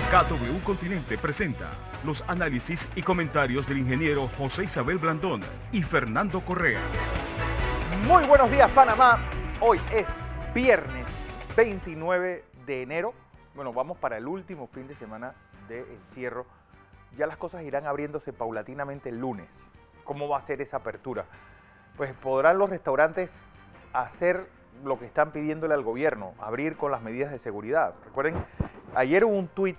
KW Continente presenta los análisis y comentarios del ingeniero José Isabel Blandón y Fernando Correa. Muy buenos días, Panamá. Hoy es viernes 29 de enero. Bueno, vamos para el último fin de semana de encierro. Ya las cosas irán abriéndose paulatinamente el lunes. ¿Cómo va a ser esa apertura? Pues podrán los restaurantes hacer lo que están pidiéndole al gobierno, abrir con las medidas de seguridad. Recuerden, ayer hubo un tuit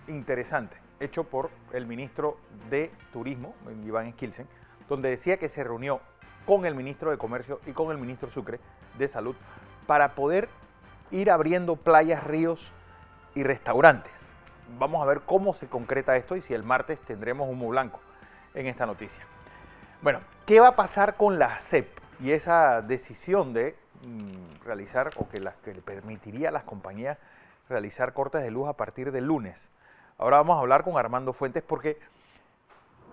interesante hecho por el ministro de Turismo, Iván Esquilsen, donde decía que se reunió con el ministro de Comercio y con el ministro Sucre de Salud para poder ir abriendo playas, ríos y restaurantes. Vamos a ver cómo se concreta esto y si el martes tendremos humo blanco en esta noticia. Bueno, ¿qué va a pasar con la SEP y esa decisión de realizar o que le permitiría a las compañías realizar cortes de luz a partir del lunes? Ahora vamos a hablar con Armando Fuentes porque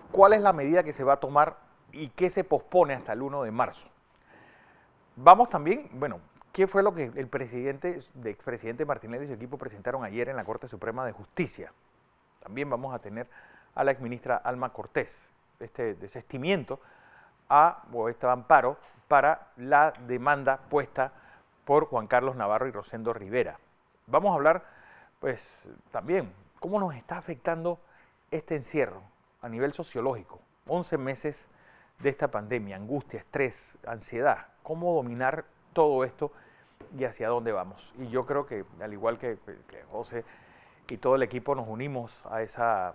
¿cuál es la medida que se va a tomar y qué se pospone hasta el 1 de marzo? Vamos también, bueno, ¿qué fue lo que el expresidente Martinelli y su equipo presentaron ayer en la Corte Suprema de Justicia? También vamos a tener a la exministra Alma Cortés, este desistimiento o este amparo para la demanda puesta por Juan Carlos Navarro y Rosendo Rivera. Vamos a hablar, pues, también cómo nos está afectando este encierro a nivel sociológico. 11 meses de esta pandemia, angustia, estrés, ansiedad. ¿Cómo dominar todo esto y hacia dónde vamos? Y yo creo que, al igual que José y todo el equipo, nos unimos a ese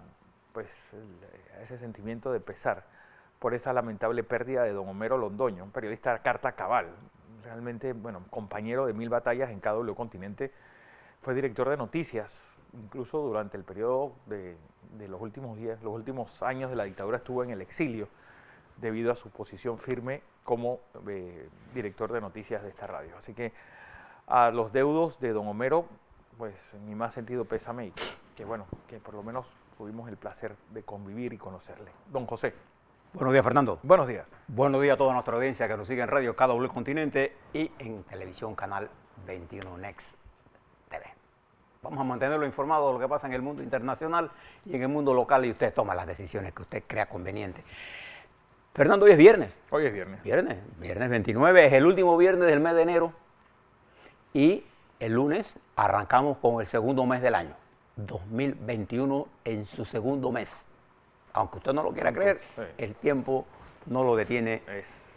sentimiento de pesar por esa lamentable pérdida de don Homero Londoño, un periodista de carta cabal, realmente, bueno, compañero de 1000 batallas en KW Continente. Fue director de noticias, incluso durante el periodo de los últimos días, los últimos años de la dictadura estuvo en el exilio debido a su posición firme como director de noticias de esta radio. Así que a los deudos de don Homero, pues en mi más sentido pésame y que bueno, que por lo menos tuvimos el placer de convivir y conocerle. Don José. Buenos días, Fernando. Buenos días. Buenos días a toda nuestra audiencia que nos sigue en radio KW Continente y en televisión Canal 21 Next TV. Vamos a mantenerlo informado de lo que pasa en el mundo internacional y en el mundo local y usted toma las decisiones que usted crea conveniente. Fernando, hoy es viernes. Hoy es viernes. Viernes 29, es el último viernes del mes de enero y el lunes arrancamos con el segundo mes del año, 2021 en su segundo mes. Aunque usted no lo quiera creer, sí, el tiempo no lo detiene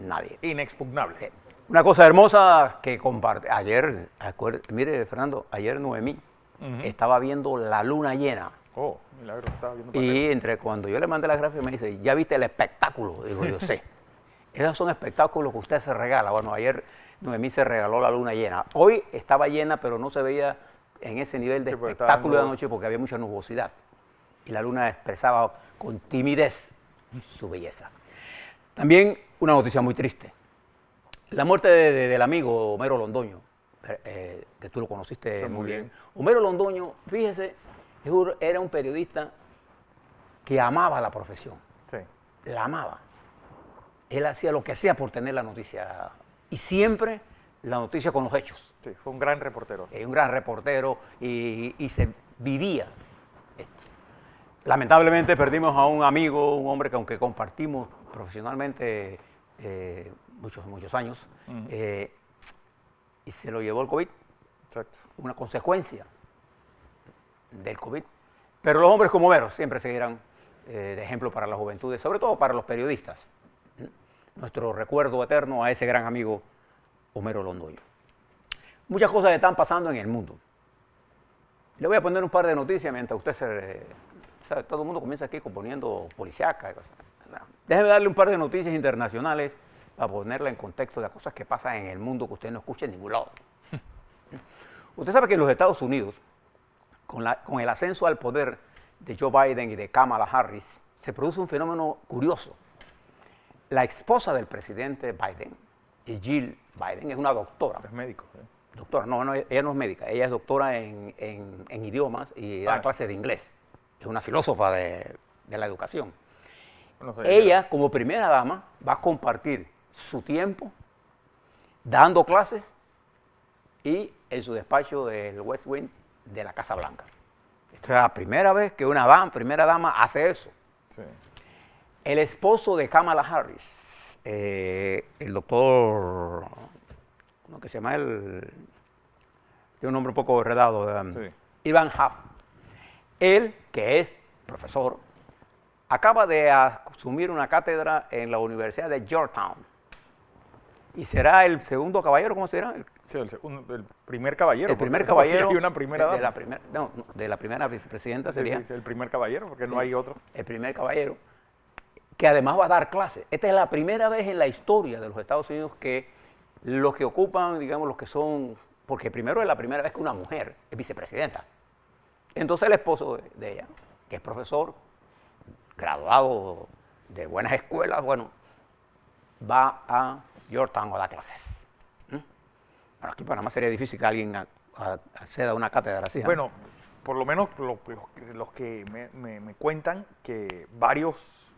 nadie. Inexpugnable. Una cosa hermosa que comparte. Ayer, mire, Fernando, ayer Noemí estaba viendo la luna llena. Oh, milagro, estaba viendo. Y entre cuando yo le mandé la gráfica me dice, ¿ya viste el espectáculo? Digo, yo sé. Esos son espectáculos que usted se regala. Bueno, ayer Noemí se regaló la luna llena. Hoy estaba llena, pero no se veía en ese nivel de espectáculo de la noche porque había mucha nubosidad. Y la luna expresaba con timidez su belleza. También una noticia muy triste. La muerte del amigo Homero Londoño, que tú lo conociste muy bien. Homero Londoño, fíjese, era un periodista que amaba la profesión. Sí. La amaba. Él hacía lo que hacía por tener la noticia. Y siempre la noticia con los hechos. Sí, fue un gran reportero. Un gran reportero y se vivía esto. Lamentablemente perdimos a un amigo, un hombre que aunque compartimos profesionalmente muchos años, y se lo llevó el COVID. Exacto. Una consecuencia del COVID. Pero los hombres como Homero siempre seguirán de ejemplo para las juventudes, sobre todo para los periodistas. Nuestro recuerdo eterno a ese gran amigo Homero Londoño. Muchas cosas están pasando en el mundo. Le voy a poner un par de noticias mientras usted todo el mundo comienza aquí componiendo policíaca y cosas. Déjeme darle un par de noticias internacionales para ponerla en contexto de las cosas que pasan en el mundo que usted no escucha en ningún lado. Usted sabe que en los Estados Unidos, con el ascenso al poder de Joe Biden y de Kamala Harris, se produce un fenómeno curioso. La esposa del presidente Biden, Jill Biden, es una doctora. Es médico. Doctora, no, ella no es médica, ella es doctora en idiomas y da clases de inglés. Es una filósofa de la educación. No sé, ella, como primera dama, va a compartir su tiempo dando clases y en su despacho del West Wing de la Casa Blanca. Esta es la primera vez que una primera dama hace eso. Sí. El esposo de Kamala Harris, el doctor, ¿cómo que se llama él? Tiene un nombre un poco enredado, Sí. Ivan Huff. Él, que es profesor, acaba de asumir una cátedra en la Universidad de Georgetown. Y será el segundo caballero, ¿cómo se dirá? Sí, el primer caballero. El primer porque caballero. hay una primera dama. De la primera vicepresidenta Sí, sería. sí, sí, el primer caballero, porque no hay otro. El primer caballero, que además va a dar clases. Esta es la primera vez en la historia de los Estados Unidos que los que ocupan, digamos, los que son, porque primero es la primera vez que una mujer es vicepresidenta. Entonces el esposo de ella, que es profesor, graduado de buenas escuelas, bueno, va a Georgetown a dar clases. Bueno, aquí en Panamá sería difícil que alguien acceda a una cátedra así. Bueno, por lo menos los que me cuentan que varios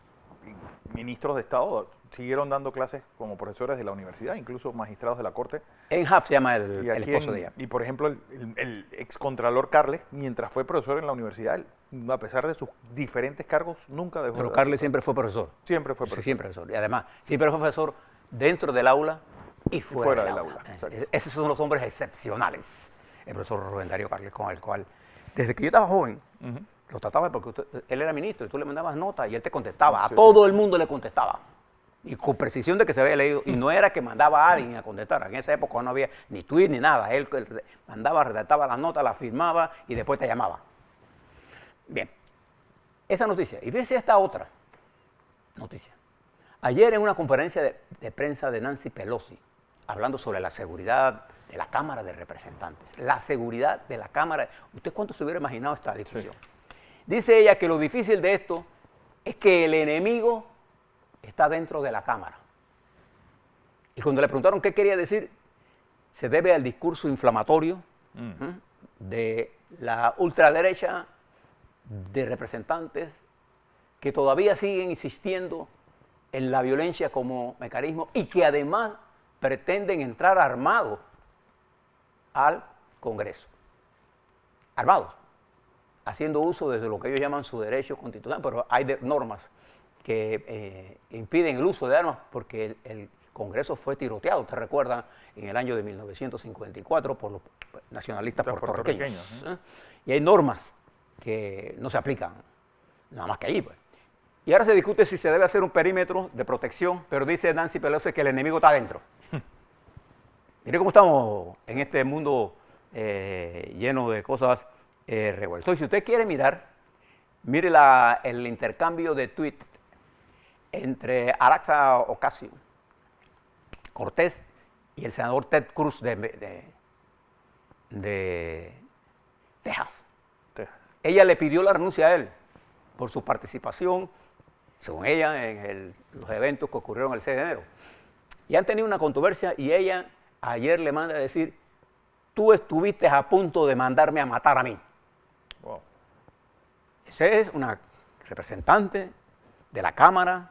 ministros de Estado siguieron dando clases como profesores de la universidad, incluso magistrados de la Corte. En Huff se llama el Y aquí esposo de ella. Y por ejemplo, el excontralor Carles, mientras fue profesor en la universidad, él, a pesar de sus diferentes cargos, nunca dejó Pero de Carles siempre fue profesor. Siempre fue Sí, profesor. siempre profesor. Y además, siempre fue profesor dentro del aula y fuera del aula. exacto. Esos son los hombres excepcionales. El profesor Rubén Darío Carles, con el cual, desde que yo estaba joven, lo trataba porque él era ministro y tú le mandabas notas y él te contestaba. A todo el mundo le contestaba. Y con precisión de que se había leído. Y no era que mandaba a alguien a contestar. En esa época no había ni tweet ni nada. Él mandaba, redactaba las notas, las firmaba y después te llamaba. Bien. Esa noticia. Y fíjense esta otra noticia. Ayer en una conferencia de prensa de Nancy Pelosi, hablando sobre la seguridad de la Cámara de Representantes. La seguridad de la Cámara. ¿Usted cuánto se hubiera imaginado esta discusión? Sí. Dice ella que lo difícil de esto es que el enemigo está dentro de la Cámara. Y cuando le preguntaron qué quería decir, se debe al discurso inflamatorio de la ultraderecha de representantes que todavía siguen insistiendo en la violencia como mecanismo y que además pretenden entrar armados al Congreso. Armados, haciendo uso de lo que ellos llaman su derecho constitucional, pero hay normas que impiden el uso de armas porque el Congreso fue tiroteado, ¿te recuerdan? En el año de 1954 por los nacionalistas puertorriqueños. Y hay normas que no se aplican, nada más que allí, pues. Y ahora se discute si se debe hacer un perímetro de protección, pero dice Nancy Pelosi que el enemigo está adentro. Mire cómo estamos en este mundo lleno de cosas revueltas. Y si usted quiere mirar, mire el intercambio de tweets entre Araxa Ocasio-Cortez y el senador Ted Cruz de Texas. Ella le pidió la renuncia a él por su participación, según ella, en los eventos que ocurrieron el 6 de enero. Y han tenido una controversia y ella ayer le manda a decir, tú estuviste a punto de mandarme a matar a mí. Wow. Esa es una representante de la Cámara,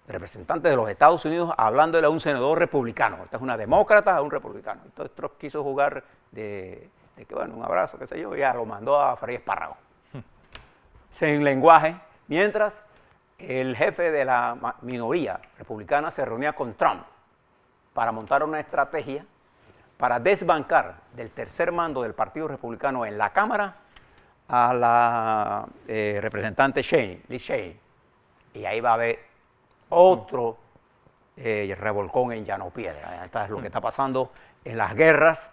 representante de los Estados Unidos, hablándole a un senador republicano. Esta es una demócrata a un republicano. Entonces Trump quiso jugar de que, bueno, un abrazo, qué sé yo, y ya lo mandó a freír espárragos. En lenguaje, mientras el jefe de la minoría republicana se reunía con Trump para montar una estrategia para desbancar del tercer mando del Partido Republicano en la Cámara a la representante Liz Cheney. Y ahí va a haber otro revolcón en llano piedra. Esto es lo que está pasando en las guerras.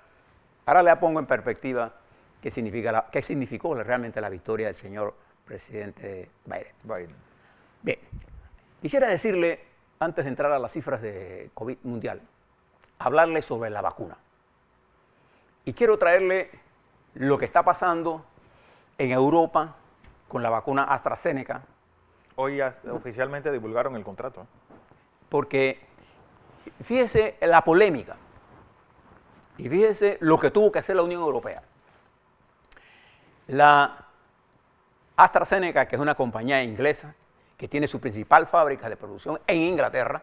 Ahora le pongo en perspectiva qué significó realmente la victoria del señor presidente Biden. Bien, quisiera decirle, antes de entrar a las cifras de COVID mundial, hablarle sobre la vacuna. Y quiero traerle lo que está pasando en Europa con la vacuna AstraZeneca. Hoy oficialmente divulgaron el contrato. Porque fíjese la polémica y fíjese lo que tuvo que hacer la Unión Europea. La AstraZeneca, que es una compañía inglesa que tiene su principal fábrica de producción en Inglaterra,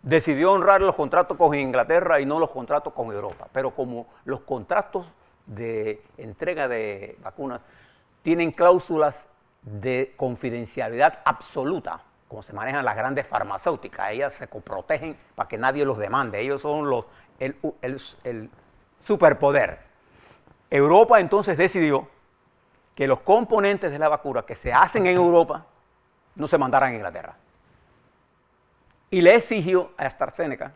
decidió honrar los contratos con Inglaterra y no los contratos con Europa. Pero como los contratos de entrega de vacunas tienen cláusulas de confidencialidad absoluta, como se manejan las grandes farmacéuticas. Ellas se protegen para que nadie los demande. Ellos son el superpoder. Europa entonces decidió que los componentes de la vacuna que se hacen en Europa no se mandaran a Inglaterra. Y le exigió a AstraZeneca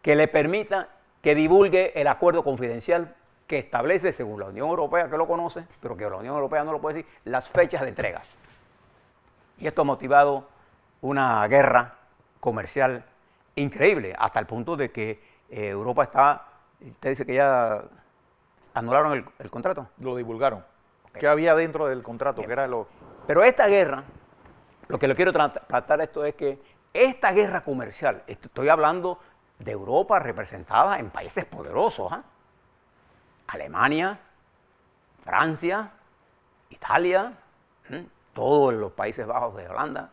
que le permita que divulgue el acuerdo confidencial que establece, según la Unión Europea, que lo conoce, pero que la Unión Europea no lo puede decir, las fechas de entregas. Y esto ha motivado una guerra comercial increíble, hasta el punto de que Europa está, usted dice que ya anularon el contrato. Lo divulgaron. Okay. ¿Qué había dentro del contrato? Bien. ¿Qué era lo...? Pero esta guerra, lo que le quiero tratar esto es que esta guerra comercial, estoy hablando de Europa representada en países poderosos, ¿eh? Alemania, Francia, Italia, todos los Países Bajos de Holanda,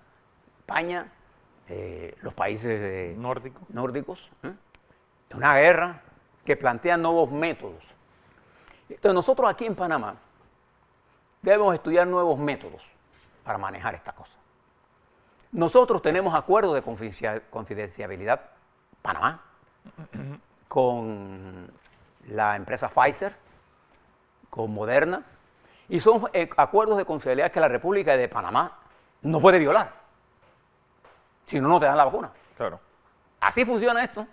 España, los países nórdicos. Es una guerra que plantea nuevos métodos. Entonces nosotros aquí en Panamá debemos estudiar nuevos métodos para manejar esta cosa. Nosotros tenemos acuerdos de confidencialidad Panamá con la empresa Pfizer, con Moderna, y son acuerdos de confidencialidad que la República de Panamá no puede violar, si no, no te dan la vacuna. Claro. Así funciona esto.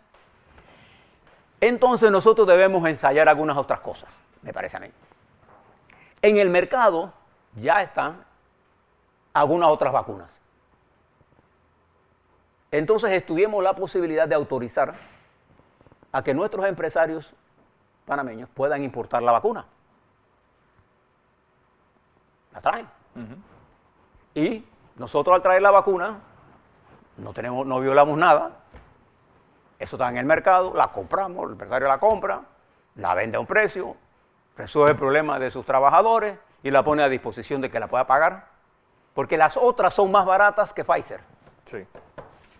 Entonces nosotros debemos ensayar algunas otras cosas, me parece a mí. En el mercado ya están algunas otras vacunas. Entonces estudiemos la posibilidad de autorizar a que nuestros empresarios panameños puedan importar la vacuna. La traen. Y nosotros al traer la vacuna no violamos nada. Eso está en el mercado, la compramos, el empresario la compra, la vende a un precio, resuelve el problema de sus trabajadores y la pone a disposición de que la pueda pagar. Porque las otras son más baratas que Pfizer. Sí.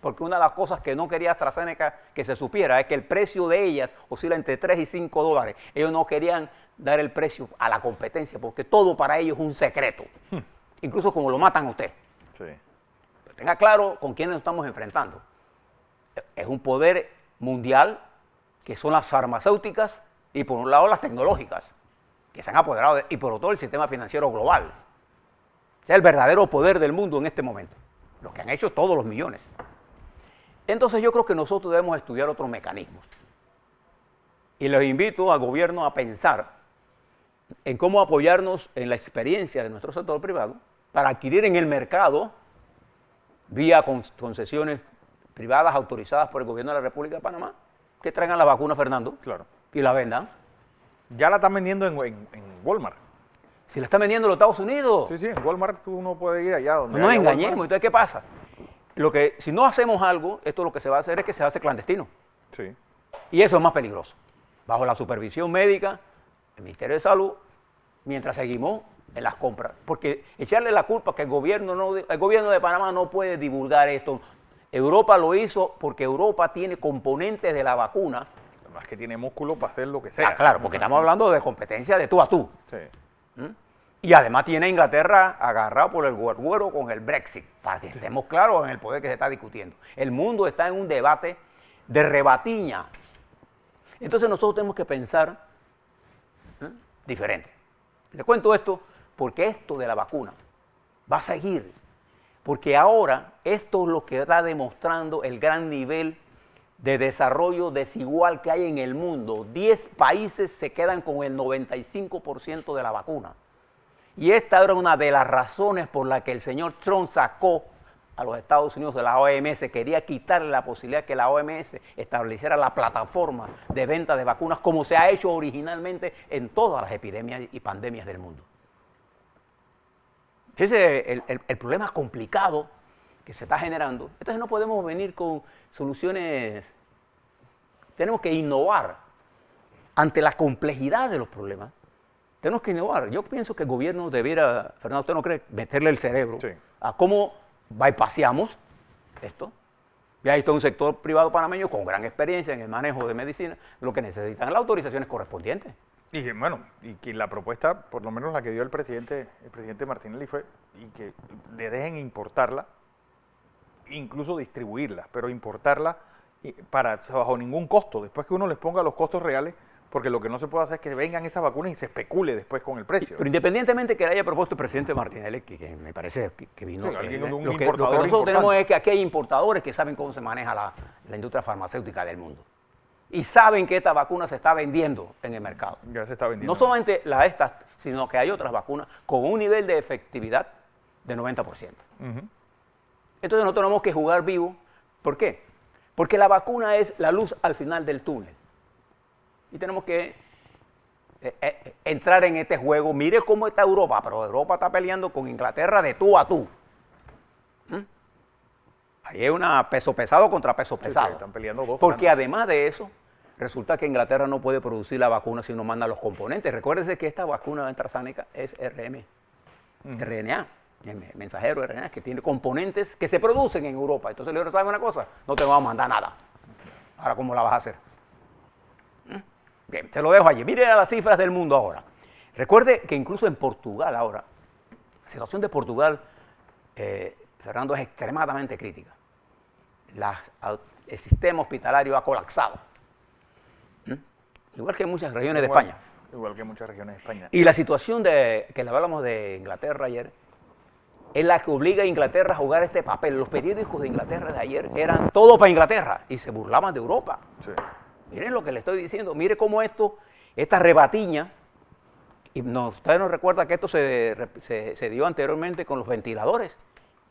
Porque una de las cosas que no quería AstraZeneca que se supiera es que el precio de ellas oscila entre 3 y 5 dólares. Ellos no querían dar el precio a la competencia porque todo para ellos es un secreto. Incluso como lo matan a usted. Sí. Pero tenga claro con quién nos estamos enfrentando. Es un poder mundial que son las farmacéuticas y por un lado las tecnológicas que se han apoderado y por otro el sistema financiero global. Es el verdadero poder del mundo en este momento. Lo que han hecho todos los millones. Entonces yo creo que nosotros debemos estudiar otros mecanismos. Y les invito al gobierno a pensar en cómo apoyarnos en la experiencia de nuestro sector privado para adquirir en el mercado, vía concesiones privadas autorizadas por el gobierno de la República de Panamá, que traigan la vacuna, Fernando, Claro. y la vendan. Ya la están vendiendo en Walmart. Si la están vendiendo en los Estados Unidos. Sí, en Walmart uno puede ir allá donde No nos haya engañemos. Walmart. Entonces, ¿qué pasa? Si no hacemos algo, esto lo que se va a hacer es que se hace clandestino. Sí. Y eso es más peligroso. Bajo la supervisión médica, el Ministerio de Salud, mientras seguimos en las compras. Porque echarle la culpa que el gobierno de Panamá no puede divulgar esto. Europa lo hizo porque Europa tiene componentes de la vacuna. Además que tiene músculo para hacer lo que sea. Ah, claro, porque estamos hablando de competencia de tú a tú. Sí. Y además tiene a Inglaterra agarrado por el güero con el Brexit, para que estemos claros en el poder que se está discutiendo. El mundo está en un debate de rebatiña. Entonces nosotros tenemos que pensar diferente. Le cuento esto porque esto de la vacuna va a seguir. Porque ahora esto es lo que está demostrando el gran nivel de desarrollo desigual que hay en el mundo. 10 países se quedan con el 95% de la vacuna. Y esta era una de las razones por las que el señor Trump sacó a los Estados Unidos de la OMS, quería quitarle la posibilidad que la OMS estableciera la plataforma de venta de vacunas como se ha hecho originalmente en todas las epidemias y pandemias del mundo. Ese es el problema complicado que se está generando. Entonces no podemos venir con soluciones, tenemos que innovar ante la complejidad de los problemas. Tenemos que innovar. Yo pienso que el gobierno debiera, Fernando, ¿usted no cree? Meterle el cerebro a cómo bypaseamos esto. Y ahí está un sector privado panameño con gran experiencia en el manejo de medicina. Lo que necesitan es las autorizaciones correspondientes. Y bueno, y que la propuesta, por lo menos la que dio el presidente Martinelli fue y que le dejen importarla, incluso distribuirla, pero importarla bajo ningún costo, después que uno les ponga los costos reales, porque lo que no se puede hacer es que vengan esas vacunas y se especule después con el precio. Pero independientemente que le haya propuesto el presidente Martinelli, que me parece que vino... Sí, alguien, un lo que importador nosotros importante. tenemos es que aquí hay importadores que saben cómo se maneja la industria farmacéutica del mundo. Y saben que esta vacuna se está vendiendo en el mercado. Ya se está vendiendo. No solamente la de estas, sino que hay otras vacunas con un nivel de efectividad de 90%. Entonces no tenemos que jugar vivo. ¿Por qué? Porque la vacuna es la luz al final del túnel. Y tenemos que entrar en este juego. Mire cómo está Europa, pero Europa está peleando con Inglaterra de tú a tú. Ahí es una peso pesado contra peso pesado. Sí, están peleando dos. Porque además de eso, resulta que Inglaterra no puede producir la vacuna si no manda los componentes. Recuérdese que esta vacuna AstraZeneca es RNA, mensajero RNA, que tiene componentes que se producen en Europa. Entonces le digo, ¿sabes una cosa? No te vamos a mandar nada. Ahora, ¿cómo la vas a hacer? Bien, te lo dejo allí. Mire las cifras del mundo ahora. Recuerde que incluso en Portugal ahora, la situación de Portugal, Fernando, es extremadamente crítica. El sistema hospitalario ha colapsado. Igual que en muchas regiones de España. Igual que en muchas regiones de España. Y la situación que le hablamos de Inglaterra ayer, es la que obliga a Inglaterra a jugar este papel. Los periódicos de Inglaterra de ayer eran todo para Inglaterra y se burlaban de Europa. Sí. Miren lo que le estoy diciendo, mire cómo esta rebatiña, y usted nos recuerda que esto se dio anteriormente con los ventiladores,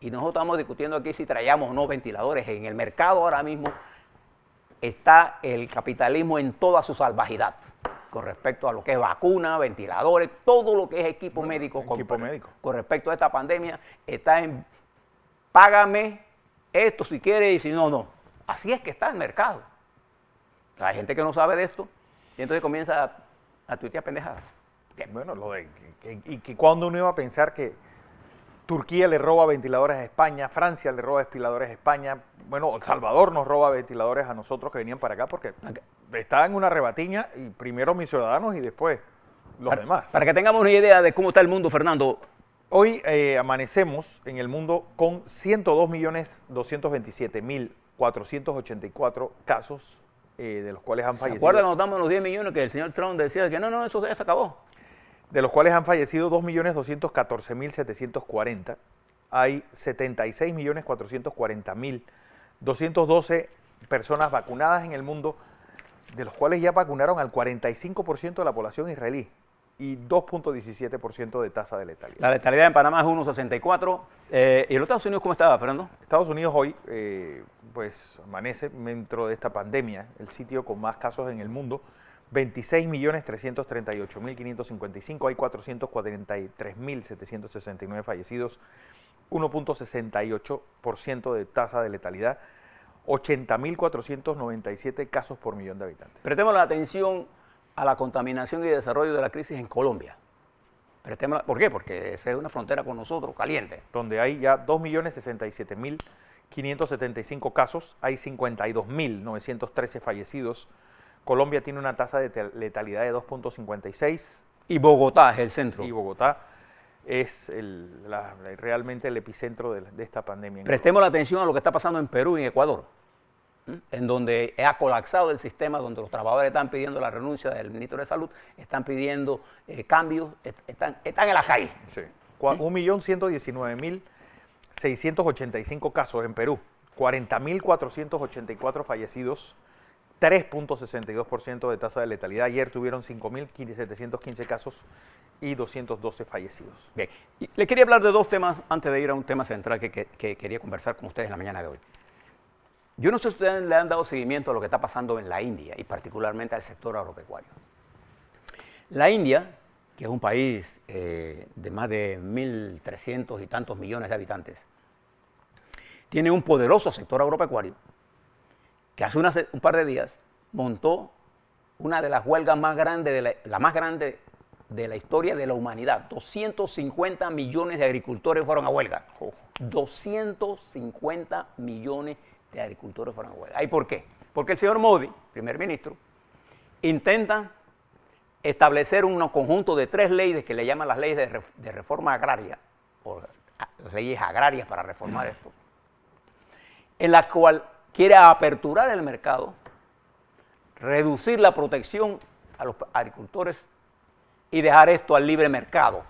y nosotros estamos discutiendo aquí si traíamos o no ventiladores. En el mercado ahora mismo está el capitalismo en toda su salvajidad, con respecto a lo que es vacuna, ventiladores, todo lo que es equipo médico. Con respecto a esta pandemia, está en págame esto si quieres y si no, no. Así es que está el mercado. Hay gente que no sabe de esto y entonces comienza a tuitear pendejadas. Bueno, y que cuando uno iba a pensar que Turquía le roba ventiladores a España, Francia le roba ventiladores a España, bueno, El Salvador nos roba ventiladores a nosotros que venían para acá porque está en una rebatiña y primero mis ciudadanos y después los demás. Para que tengamos una idea de cómo está el mundo, Fernando. Hoy amanecemos en el mundo con 102.227.484 casos, de los cuales han fallecido. ¿Se acuerdan cuando damos los 10 millones que el señor Trump decía que no, eso ya se acabó? De los cuales han fallecido 2.214.740. Hay 76.440.212 personas vacunadas en el mundo, de los cuales ya vacunaron al 45% de la población israelí y 2.17% de tasa de letalidad. La letalidad en Panamá es 1.64. ¿Y en los Estados Unidos cómo estaba, Fernando? Estados Unidos hoy pues amanece dentro de esta pandemia, el sitio con más casos en el mundo, 26.338.555, hay 443.769 fallecidos, 1.68% de tasa de letalidad, 80.497 casos por millón de habitantes. Prestemos la atención a la contaminación y desarrollo de la crisis en Colombia. ¿Por qué? Porque esa es una frontera con nosotros, caliente. Donde hay ya 2.067.575 casos, hay 52.913 fallecidos. Colombia tiene una tasa de letalidad de 2.56. Y Bogotá es el centro. Y Bogotá es realmente el epicentro de esta pandemia. Prestemos la atención a lo que está pasando en Perú y en Ecuador, en donde ha colapsado el sistema, donde los trabajadores están pidiendo la renuncia del ministro de Salud, están pidiendo cambios, están en la calle. Sí. 1.119.685 casos en Perú, 40.484 fallecidos, 3.62% de tasa de letalidad. Ayer tuvieron 5.715 casos y 212 fallecidos. Bien. Y le quería hablar de dos temas antes de ir a un tema central que quería conversar con ustedes en la mañana de hoy. Yo no sé si ustedes le han dado seguimiento a lo que está pasando en la India y particularmente al sector agropecuario. La India, que es un país de más de 1.300 y tantos millones de habitantes, tiene un poderoso sector agropecuario que hace un par de días montó una de las huelgas más grandes, la más grande de la historia de la humanidad. 250 millones de agricultores fueron a huelga. 250 millones de agricultores fueron a huelga. ¿Y por qué? Porque el señor Modi, primer ministro, intenta establecer un conjunto de 3 leyes que le llaman las leyes de reforma agraria, o las leyes agrarias para reformar esto, en la cual quiere aperturar el mercado, reducir la protección a los agricultores y dejar esto al libre mercado.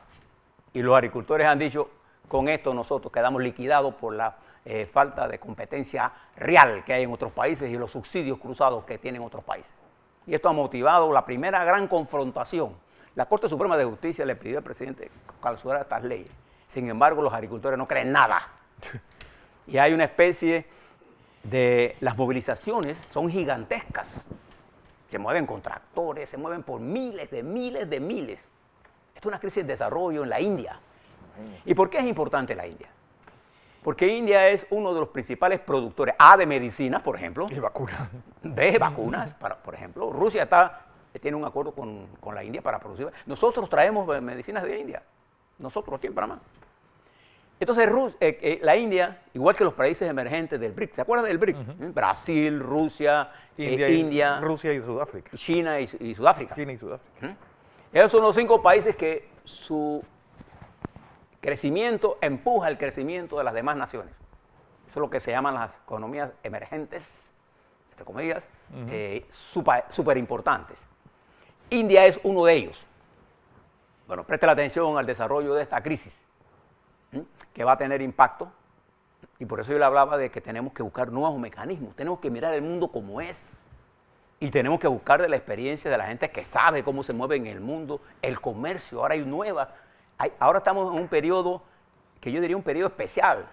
Y los agricultores han dicho, con esto nosotros quedamos liquidados por la falta de competencia real que hay en otros países y los subsidios cruzados que tienen otros países. Y esto ha motivado la primera gran confrontación. La Corte Suprema de Justicia le pidió al presidente que clausurara estas leyes. Sin embargo, los agricultores no creen nada. Y hay una especie de... Las movilizaciones son gigantescas. Se mueven con tractores, se mueven por miles. Esto es una crisis de desarrollo en la India. ¿Y por qué es importante la India? Porque India es uno de los principales productores de medicinas, por ejemplo. Y vacunas. De vacunas, por ejemplo. Rusia tiene un acuerdo con la India para producir. Nosotros traemos medicinas de India. Nosotros aquí en Panamá. Entonces la India, igual que los países emergentes del BRIC, ¿se acuerdan del BRIC? Brasil, Rusia, India, Rusia y Sudáfrica. China y Sudáfrica. China y Sudáfrica. Esos son los 5 países que su crecimiento empuja el crecimiento de las demás naciones. Eso es lo que se llaman las economías emergentes, entre comillas, súper importantes. India es uno de ellos. Bueno, preste la atención al desarrollo de esta crisis, que va a tener impacto, y por eso yo le hablaba de que tenemos que buscar nuevos mecanismos, tenemos que mirar el mundo como es, y tenemos que buscar de la experiencia de la gente que sabe cómo se mueve en el mundo, el comercio. Ahora ahora estamos en un periodo que yo diría un periodo especial,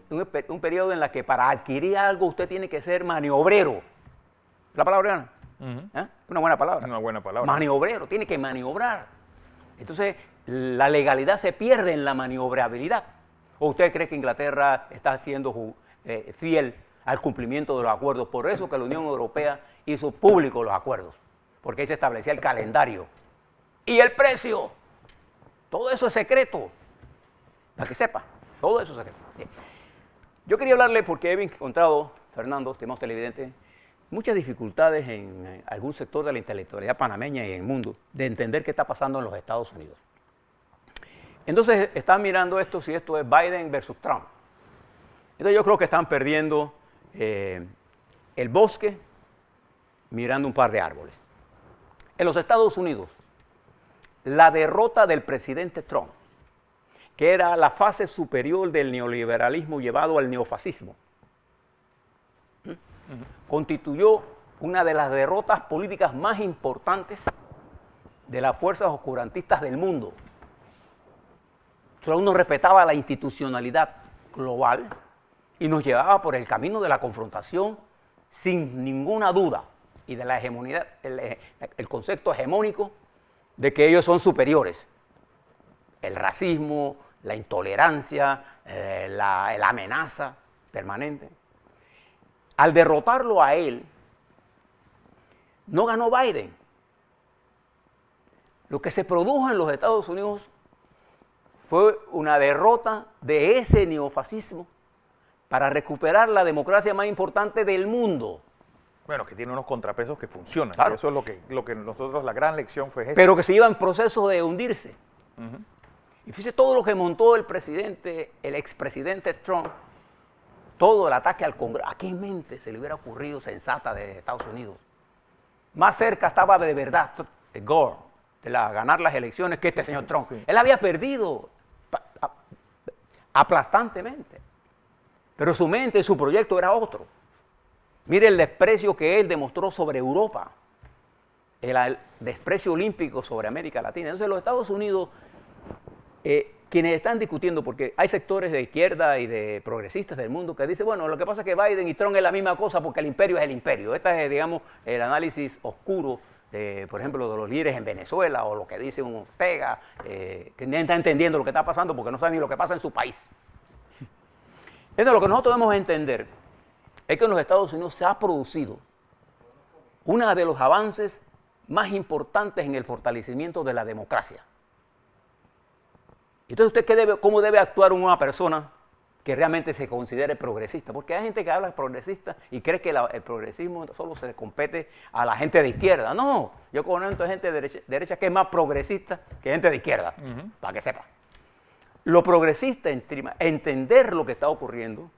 un periodo en el que para adquirir algo usted tiene que ser maniobrero. ¿La palabra? Una buena palabra. Una buena palabra. Maniobrero, tiene que maniobrar. Entonces, la legalidad se pierde en la maniobrabilidad. ¿O usted cree que Inglaterra está siendo fiel al cumplimiento de los acuerdos? Por eso que la Unión Europea hizo públicos los acuerdos, porque ahí se establecía el calendario y el precio. Todo eso es secreto, para que sepa, todo eso es secreto. Yo quería hablarle porque he encontrado, Fernando, estimados televidentes, muchas dificultades en algún sector de la intelectualidad panameña y en el mundo de entender qué está pasando en los Estados Unidos. Entonces están mirando esto, si esto es Biden versus Trump. Entonces yo creo que están perdiendo el bosque mirando un par de árboles. En los Estados Unidos, la derrota del presidente Trump, que era la fase superior del neoliberalismo llevado al neofascismo, constituyó una de las derrotas políticas más importantes de las fuerzas oscurantistas del mundo. Solo uno respetaba la institucionalidad global y nos llevaba por el camino de la confrontación sin ninguna duda y de la hegemonía, el concepto hegemónico de que ellos son superiores. El racismo, la intolerancia, la amenaza permanente. Al derrotarlo a él, no ganó Biden. Lo que se produjo en los Estados Unidos fue una derrota de ese neofascismo para recuperar la democracia más importante del mundo. Bueno, que tiene unos contrapesos que funcionan. Claro. Eso es lo que nosotros, la gran lección fue esa. Pero que se iba en proceso de hundirse. Y fíjese todo lo que montó el expresidente Trump, todo el ataque al Congreso. ¿A qué mente se le hubiera ocurrido sensata de Estados Unidos? Más cerca estaba de verdad Gore de ganar las elecciones que este señor Trump. Sí. Él había perdido aplastantemente. Pero su mente, su proyecto era otro. Mire el desprecio que él demostró sobre Europa, el desprecio olímpico sobre América Latina. Entonces los Estados Unidos, quienes están discutiendo, porque hay sectores de izquierda y de progresistas del mundo que dicen, bueno, lo que pasa es que Biden y Trump es la misma cosa porque el imperio es el imperio. Este es, digamos, el análisis oscuro, por ejemplo, de los líderes en Venezuela o lo que dice un Ortega, que no está entendiendo lo que está pasando porque no sabe ni lo que pasa en su país. Entonces lo que nosotros debemos entender es que en los Estados Unidos se ha producido uno de los avances más importantes en el fortalecimiento de la democracia. Entonces, ¿usted cómo debe actuar una persona que realmente se considere progresista. Porque hay gente que habla progresista y cree que el progresismo solo se compete a la gente de izquierda. No, yo conozco gente de derecha que es más progresista que gente de izquierda, para que sepa. Lo progresista es entender lo que está ocurriendo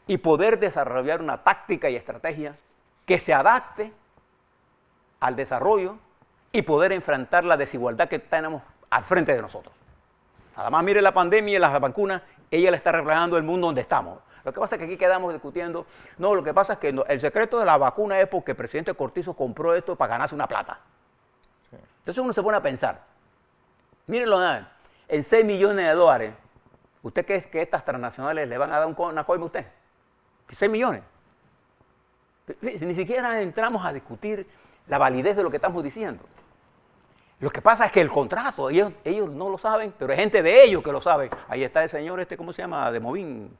y poder desarrollar una táctica y estrategia que se adapte al desarrollo y poder enfrentar la desigualdad que tenemos al frente de nosotros. Nada más mire la pandemia y las vacunas, ella le está reflejando el mundo donde estamos. Lo que pasa es que aquí quedamos discutiendo, no, lo que pasa es que el secreto de la vacuna es porque el presidente Cortizo compró esto para ganarse una plata. Sí. Entonces uno se pone a pensar, mírenlo, en 6 millones de dólares, ¿usted cree que estas transnacionales le van a dar una coima a usted? 6 millones. Ni siquiera entramos a discutir la validez de lo que estamos diciendo. Lo que pasa es que el contrato, ellos no lo saben, pero hay gente de ellos que lo sabe. Ahí está el señor ¿cómo se llama? De Movín.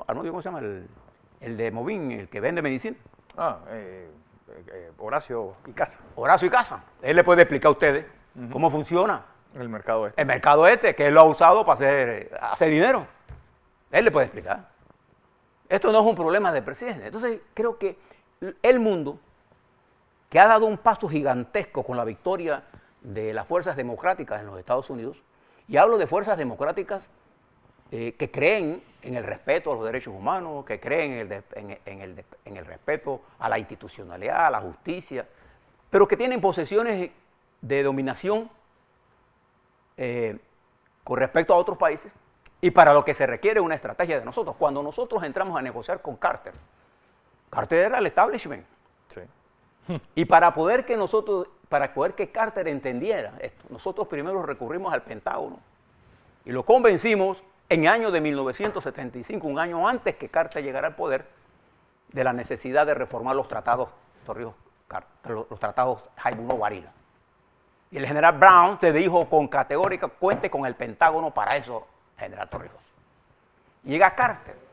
¿Cómo se llama? El de Movín, el que vende medicina. Horacio Icaza. Horacio Icaza. Él le puede explicar a ustedes cómo funciona. El mercado este. El mercado este, que él lo ha usado para hacer dinero. Él le puede explicar. Esto no es un problema del presidente. Entonces, creo que el mundo, que ha dado un paso gigantesco con la victoria de las fuerzas democráticas en los Estados Unidos, y hablo de fuerzas democráticas que creen en el respeto a los derechos humanos, que creen en el respeto a la institucionalidad, a la justicia, pero que tienen posesiones de dominación con respecto a otros países, y para lo que se requiere una estrategia de nosotros. Cuando nosotros entramos a negociar con Carter, Carter era el establishment. Sí. Y para poder que Carter entendiera esto, nosotros primero recurrimos al Pentágono y lo convencimos en el año de 1975, un año antes que Carter llegara al poder, de la necesidad de reformar los tratados los tratados Jaibuno-Varila. Y el general Brown te dijo con categórica, cuente con el Pentágono para eso, general Torrijos. Llega Carter.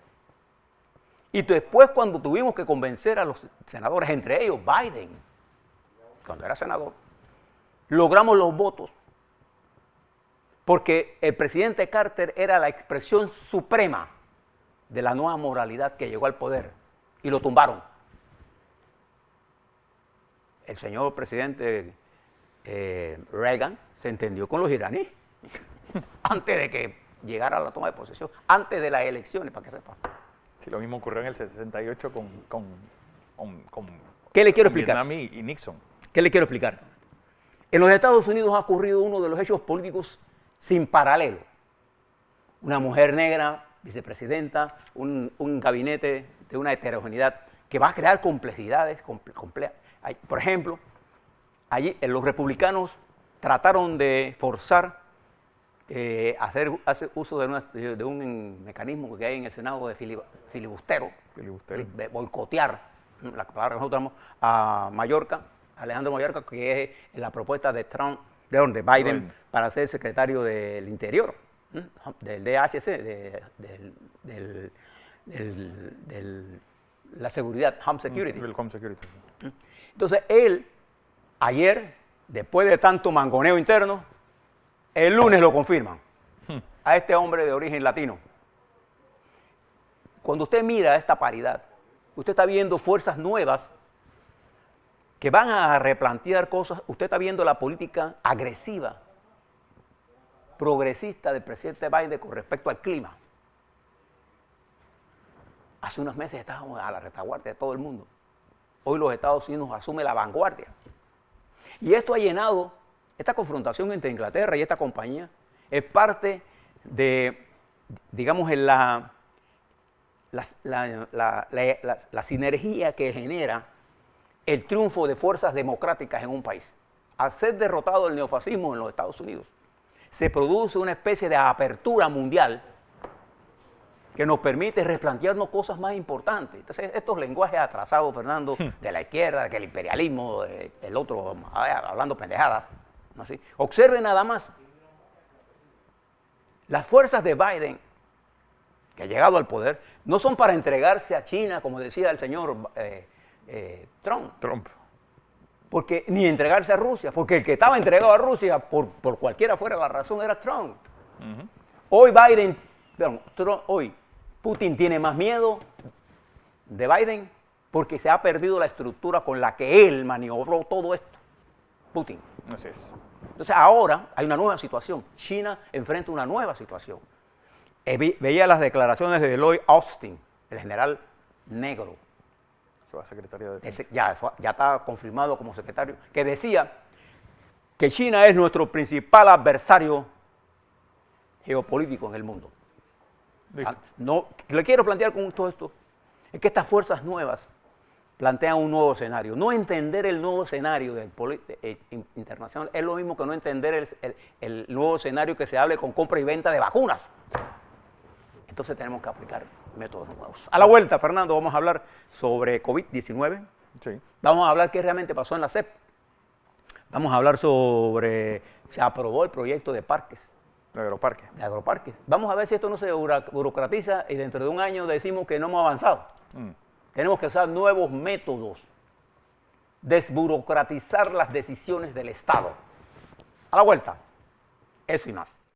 Y después, cuando tuvimos que convencer a los senadores, entre ellos Biden, cuando era senador, logramos los votos. Porque el presidente Carter era la expresión suprema de la nueva moralidad que llegó al poder. Y lo tumbaron. El señor presidente Reagan se entendió con los iraníes antes de que llegara a la toma de posesión, antes de las elecciones, para que sepan. Sí, lo mismo ocurrió en el 68 con ¿Qué le quiero explicar? Vietnam y Nixon. ¿Qué le quiero explicar? En los Estados Unidos ha ocurrido uno de los hechos políticos sin paralelo. Una mujer negra, vicepresidenta, un gabinete de una heterogeneidad que va a crear complejidades complejas. Por ejemplo, allí los republicanos trataron de forzar hacer uso de un mecanismo que hay en el Senado de filibustero, de boicotear, la palabra que nosotros damos, a Alejandro Mayorkas, que es la propuesta de Biden para ser secretario del Interior, del DHC, de la seguridad, Home Security. El Home Security. Entonces, él, ayer, después de tanto mangoneo interno, el lunes lo confirman a este hombre de origen latino. Cuando usted mira esta paridad, usted está viendo fuerzas nuevas que van a replantear cosas. Usted está viendo la política agresiva, progresista del presidente Biden con respecto al clima. Hace unos meses estábamos a la retaguardia de todo el mundo. Hoy los Estados Unidos asumen la vanguardia. Y esto ha llenado, esta confrontación entre Inglaterra y esta compañía es parte de, digamos, la sinergia que genera el triunfo de fuerzas democráticas en un país. Al ser derrotado el neofascismo en los Estados Unidos, se produce una especie de apertura mundial que nos permite replantearnos cosas más importantes. Entonces, estos lenguajes atrasados, Fernando, de la izquierda, que el imperialismo, el otro, hablando pendejadas, ¿no? ¿Sí? Observen nada más. Las fuerzas de Biden, que ha llegado al poder, no son para entregarse a China, como decía el señor Trump. Porque, ni entregarse a Rusia, porque el que estaba entregado a Rusia, por cualquiera fuera la razón, era Trump. Hoy Biden Vean, hoy Putin tiene más miedo de Biden porque se ha perdido la estructura con la que él maniobró todo esto. Putin. Así es. Entonces ahora hay una nueva situación. China enfrenta una nueva situación. Veía las declaraciones de Lloyd Austin, el general negro. Que va a secretario de Defensa. Ya está confirmado como secretario, que decía que China es nuestro principal adversario geopolítico en el mundo. Listo. No, le quiero plantear con todo esto, es que estas fuerzas nuevas plantean un nuevo escenario. No entender el nuevo escenario internacional es lo mismo que no entender el nuevo escenario que se hable con compra y venta de vacunas. Entonces tenemos que aplicar métodos nuevos. A la vuelta, Fernando, vamos a hablar sobre COVID-19. Sí. Vamos a hablar qué realmente pasó en la CEP. Vamos a hablar sobre, se aprobó el proyecto de parques, De Agroparque. de agroparques. Vamos a ver si esto no se burocratiza y dentro de un año decimos que no hemos avanzado. Tenemos que usar nuevos métodos, desburocratizar las decisiones del Estado. A la vuelta, eso y más.